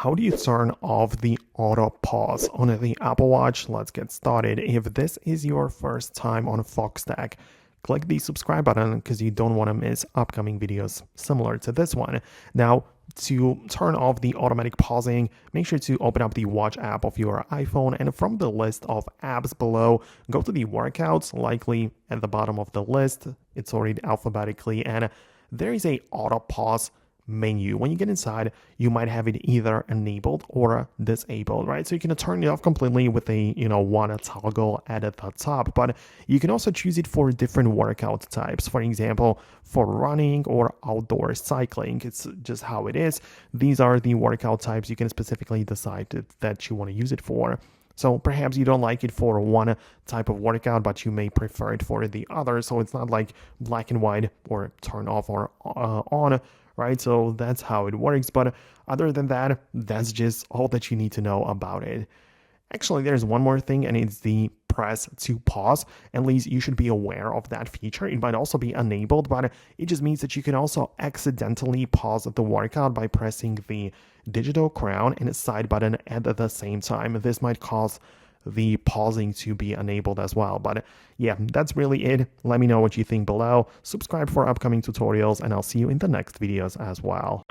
How do you turn off the auto pause on the Apple Watch? Let's get started. If this is your first time on Foxtecc, click the subscribe button because you don't want to miss upcoming videos similar to this one. Now, to turn off the automatic pausing, make sure to open up the watch app of your iPhone, and from the list of apps below, go to the workouts, likely at the bottom of the list. It's already alphabetically, and there is a auto pause menu. When you get inside, you might have it either enabled or disabled, right? So you can turn it off completely with a one toggle at the top, but you can also choose it for different workout types. For example, for running or outdoor cycling. It's just how it is. These are the workout types you can specifically decide that you want to use it for. So perhaps you don't like it for one type of workout, but you may prefer it for the other. So it's not like black and white or turn off or on, right? So that's how it works. But other than that, that's just all that you need to know about it. Actually, there's one more thing, and it's the press to pause. At least you should be aware of that feature. It might also be enabled, but it just means that you can also accidentally pause the workout by pressing the digital crown and side button at the same time. This might cause the pausing to be enabled as well. But yeah, that's really it. Let me know what you think below. Subscribe for upcoming tutorials, and I'll see you in the next videos as well.